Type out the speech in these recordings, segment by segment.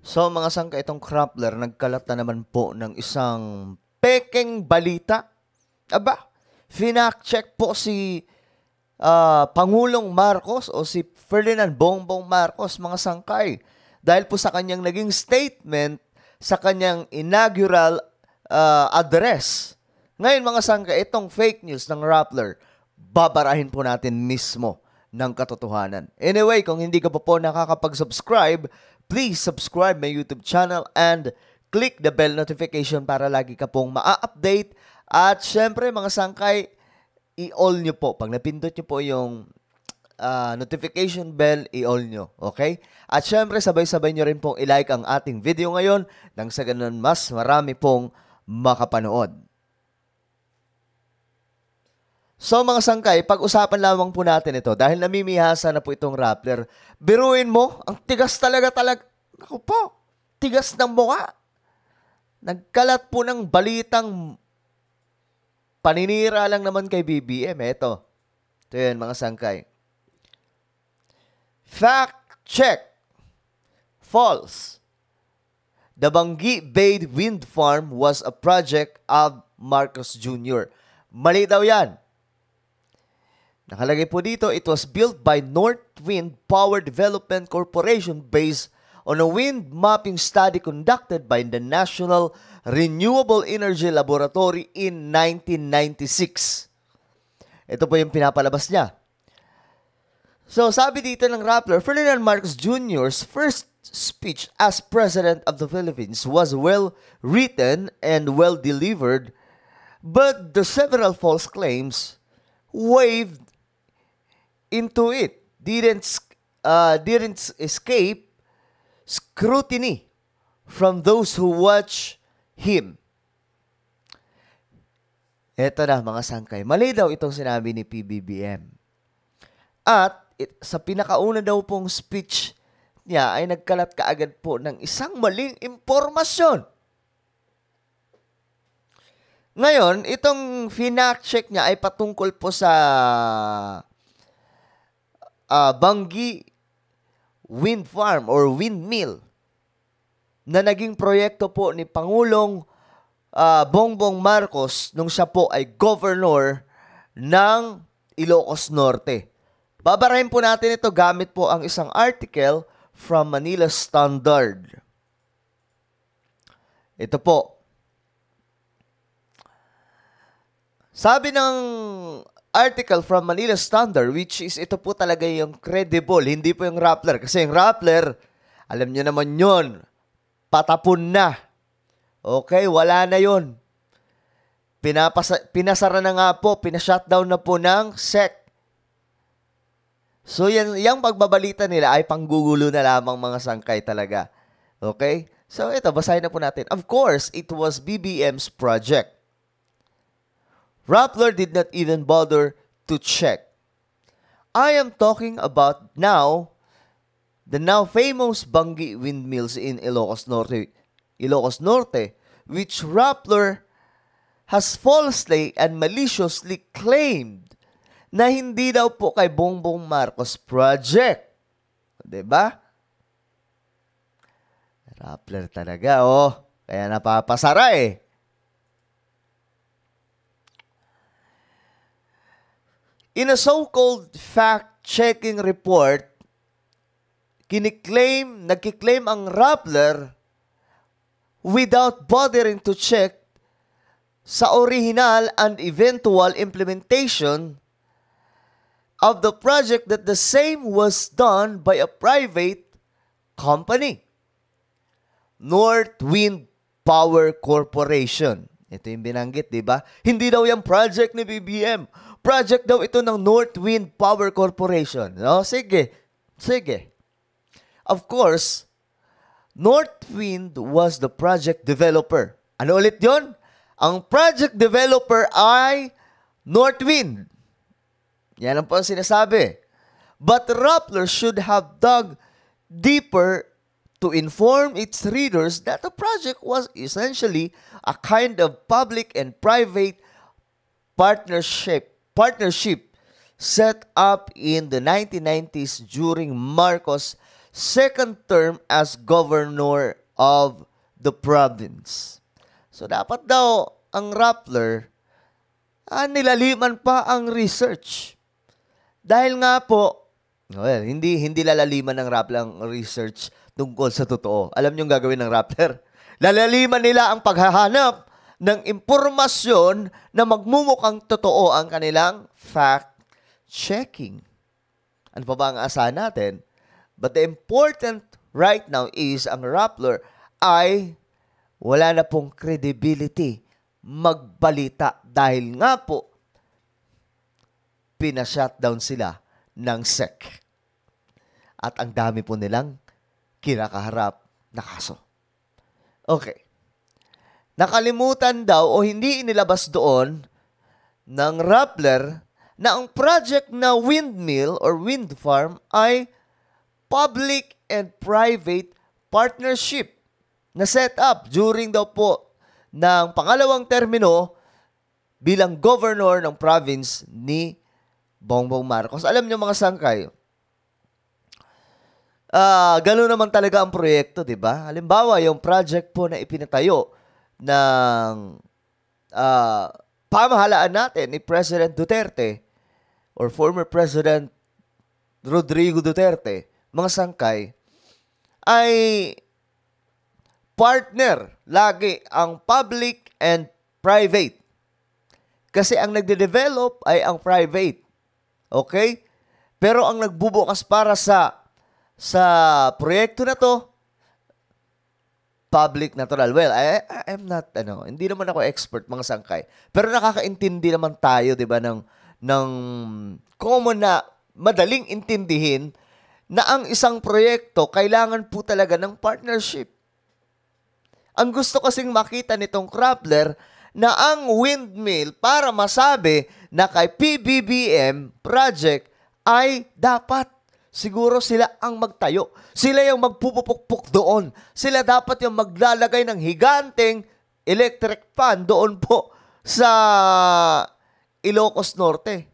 So mga sangka, itong Crumpler, nagkalat na naman po ng isang pekeng balita. Aba, finak-check po si Pangulong Marcos o si Ferdinand Bongbong Marcos, mga sangkay. Dahil po sa kanyang naging statement sa kanyang inaugural address. Ngayon mga sangkay, itong fake news ng Rappler, babarahin po natin mismo ng katotohanan. Anyway, kung hindi ka po nakakapag-subscribe, please subscribe my YouTube channel and click the bell notification para lagi ka pong ma-update. At syempre mga sangkay, i-all nyo po. Pag napindot nyo po yung notification bell, i-all nyo. Okay? At syempre, sabay-sabay nyo rin pong i-like ang ating video ngayon nang sa ganun mas marami pong makapanood. So mga sangkay, pag-usapan lamang po natin ito dahil namimihasa na po itong Rappler. Biruin mo, ang tigas talaga. Ako po, tigas ng mukha. Nagkalat po ng balitang paninira lang naman kay BBM. Ito yun mga sangkay. Fact check. False. The Bangi Bay Wind Farm was a project of Marcos Jr. Mali daw yan. Nakalagay po dito, it was built by North Wind Power Development Corporation based on a wind mapping study conducted by the National Renewable Energy Laboratory in 1996. Ito po yung pinapalabas niya. So, sabi dito ng Rappler, Ferdinand Marcos Jr.'s first speech as President of the Philippines was well written and well delivered, but the several false claims waved into it didn't escape scrutiny from those who watch him. Eto na mga sangkay. Mali daw itong sinabi ni PBBM. At sa pinakauna daw pong speech niya ay nagkalat kaagad po ng isang maling impormasyon. Ngayon, itong fact-check niya ay patungkol po sa Bangi Wind Farm or Windmill na naging proyekto po ni Pangulong Bongbong Marcos nung siya po ay governor ng Ilocos Norte. Babarahin po natin ito gamit po ang isang article from Manila Standard. Ito po. Sabi ng article from Manila Standard, which is ito po talaga yung credible, hindi po yung Rappler. Kasi yung Rappler, alam nyo naman yun, patapon na. Okay, wala na yun. Pinasara na nga po, pinashutdown na po ng SEC. So yung pagbabalita nila ay panggugulo na lamang mga sangkay talaga. Okay? So ito, basahin na po natin. Of course, it was BBM's project. Rappler did not even bother to check. I am talking about the now famous Bangi windmills in Ilocos Norte, which Rappler has falsely and maliciously claimed na hindi daw po kay Bongbong Marcos project. Diba? Rappler talaga, oh. Kaya napapasara eh. In a so-called fact-checking report, nagkiklaim ang Rappler without bothering to check sa original and eventual implementation of the project that the same was done by a private company, North Wind Power Corporation. Ito yung binanggit, di ba? Hindi daw yung project ni BBM. Project daw ito ng North Wind Power Corporation. No? Sige. Of course, North Wind was the project developer. Ano ulit yon? Ang project developer ay North Wind. Yan ang po ang sinasabi. But Rappler should have dug deeper to inform its readers that the project was essentially a kind of public and private partnership set up in the 1990s during Marcos second term as governor of the province. So dapat daw ang Rappler nilaliman pa ang research. Dahil nga po, well, hindi lalaliman ng Rappler ang research tungkol sa totoo. Alam niyo yung gagawin ng Rappler? Lalaliman nila ang paghahanap ng impormasyon na magmumukhang totoo ang kanilang fact-checking. Ano pa ba ang asahan natin? But the important right now is ang Rappler ay wala na pong credibility magbalita dahil nga po pina-shutdown sila ng SEC. At ang dami po nilang kinakaharap na kaso. Okay. Nakalimutan daw o hindi inilabas doon ng Rappler na ang project na windmill or wind farm ay public and private partnership na set up during daw po ng pangalawang termino bilang governor ng province ni Bongbong Marcos. Alam niyo mga sangkay, gano'n naman talaga ang proyekto, di ba? Halimbawa, yung project po na ipinatayo ng pamahalaan natin ni President Duterte or former President Rodrigo Duterte, mga sangkay, ay partner lagi ang public and private. Kasi ang nagde-develop ay ang private. Okay? Pero ang nagbubukas para sa proyekto na to, public natural. Well, I'm not, hindi naman ako expert, mga sangkay. Pero nakakaintindi naman tayo, di ba, ng common na madaling intindihin na ang isang proyekto kailangan po talaga ng partnership. Ang gusto kasing makita nitong Rappler na ang windmill para masabi na kay PBBM project ay dapat siguro sila ang magtayo. Sila yung magpupupukpuk doon. Sila dapat yung maglalagay ng higanteng electric fan doon po sa Ilocos Norte.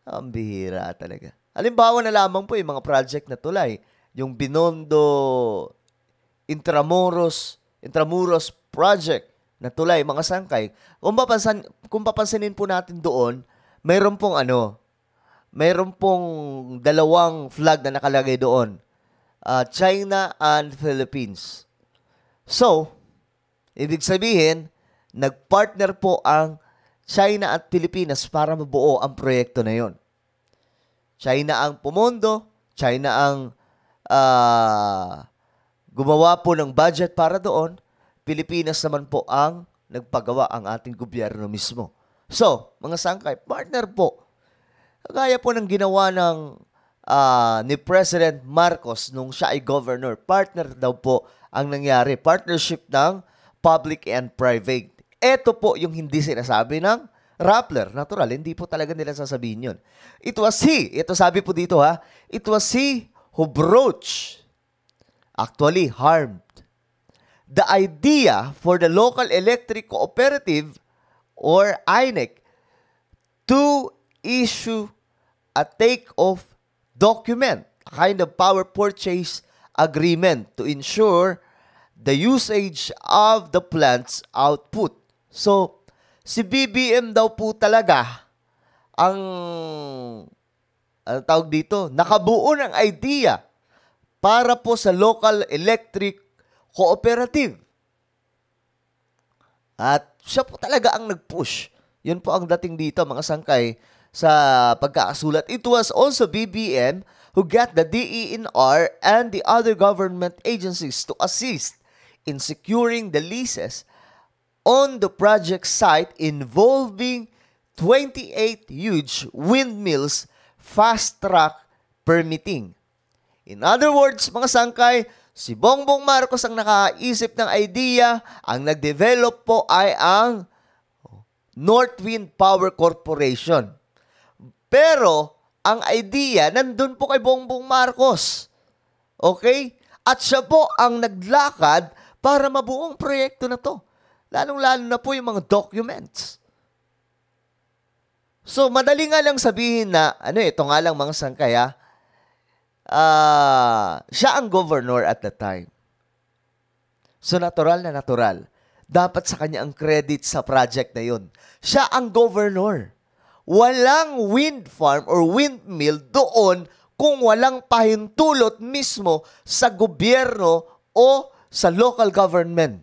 Ang bihira talaga. Halimbawa na lamang po yung mga project na tulay. Yung Binondo Intramuros project na tulay, mga sangkay. Kung papansinin po natin doon, mayroon pong dalawang flag na nakalagay doon. China and Philippines. So, ibig sabihin, nagpartner po ang China at Pilipinas para mabuo ang proyekto na yon. China ang pumondo, China ang gumawa po ng budget para doon, Pilipinas naman po ang nagpagawa, ang ating gobyerno mismo. So, mga sangkay, partner po. Kagaya po ng ginawa ni President Marcos nung siya ay governor. Partner daw po ang nangyari. Partnership ng public and private. Ito po yung hindi sinasabi ng Rappler. Natural, hindi po talaga nila sasabihin yun. It was he, ito sabi po dito it was he who broached, actually harmed, the idea for the local electric cooperative or INEC to issue a take-off document, a kind of power purchase agreement to ensure the usage of the plant's output. So, si BBM daw po talaga ang tawag dito, nakabuo ng idea para po sa local electric cooperative. At siya po talaga ang nag-push. Yun po ang dating dito, mga sangkay, sa pagkakasulat. It was also BBM who got the DENR and the other government agencies to assist in securing the leases on the project site involving 28 huge windmills fast-track permitting. In other words, mga sangkay, si Bongbong Marcos ang nakaisip ng idea, ang nag-develop po ay ang Northwind Power Corporation. Pero, ang idea, nandun po kay Bongbong Marcos. Okay? At siya po ang naglakad para mabuong proyekto na to. Lalong-lalo na po yung mga documents. So, madali nga lang sabihin na, ito nga lang mga sangkay siya ang governor at the time. So, natural na natural. Dapat sa kanya ang credit sa project na yun. Siya ang governor. Walang wind farm or windmill doon kung walang pahintulot mismo sa gobyerno o sa local government.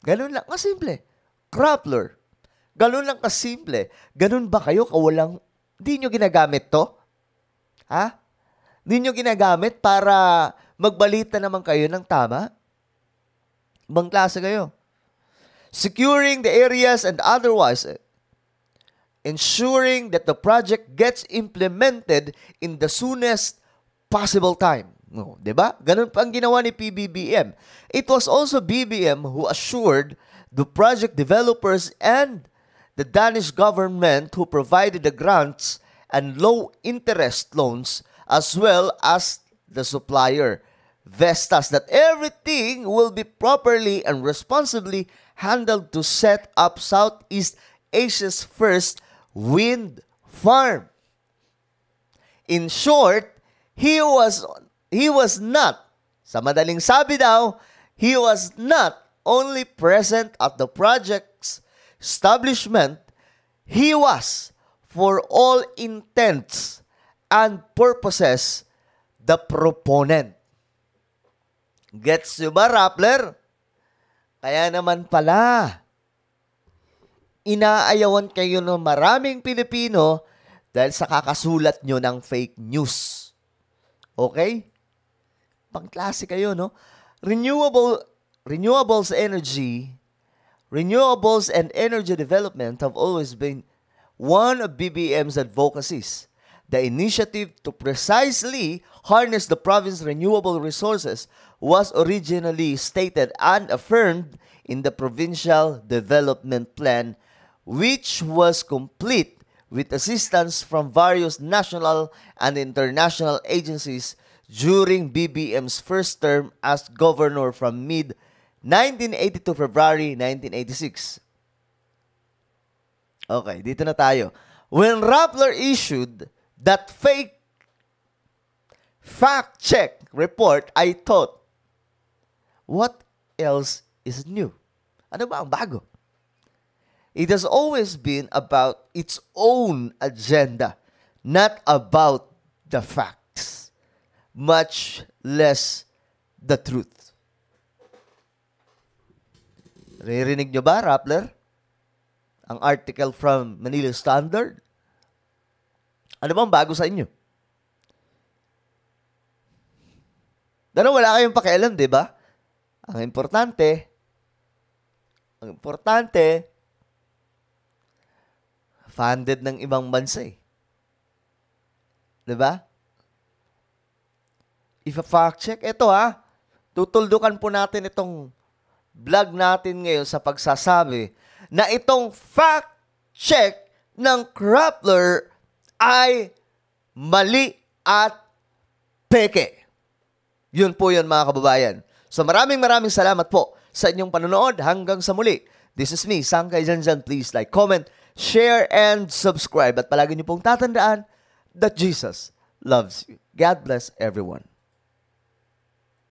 Ganun lang kasimple. Crumpler. Ganun lang kasimple. Ganun ba kayo kawalang, di nyo ginagamit to? Ha? Di nyo ginagamit para magbalita naman kayo ng tama? Ibang klase kayo. Securing the areas and otherwise ensuring that the project gets implemented in the soonest possible time. No, 'di ba? Ganun pa ang ginawa ni PBBM. It was also BBM who assured the project developers and the Danish government who provided the grants and low interest loans as well as the supplier Vestas that everything will be properly and responsibly handled to set up Southeast Asia's first wind farm. In short, he was not, sa madaling sabi daw, he was not only present at the project's establishment, he was, for all intents and purposes, the proponent. Gets nyo ba, Rappler? Kaya naman pala, inaayawan kayo ng maraming Pilipino dahil sa kakasulat nyo ng fake news. Okay? Pangklase kayo, no? Renewables and energy development have always been one of BBM's advocacies. The initiative to precisely harness the province's renewable resources was originally stated and affirmed in the Provincial Development Plan, which was complete with assistance from various national and international agencies during BBM's first term as governor from mid-1980 to February 1986. Okay, dito na tayo. When Rappler issued that fake fact-check report, I thought, what else is new? Ano ba ang bago? It has always been about its own agenda, not about the facts, much less the truth. Ririnig nyo ba, Rappler? Ang article from Manila Standard? Ano bang bago sa inyo? Dahil wala kayong pakialam, di ba? Ang importante, funded ng ibang bansa eh. Di ba? If a fact check, ito tutuldukan po natin itong vlog natin ngayon sa pagsasabi na itong fact check ng Crumpler ay mali at peke. Yun po yun, mga kababayan. So maraming salamat po sa inyong panonood. Hanggang sa muli. This is me, Sangkay Janjan. Please like, comment, share, and subscribe. At palagi niyo pong tatandaan that Jesus loves you. God bless everyone.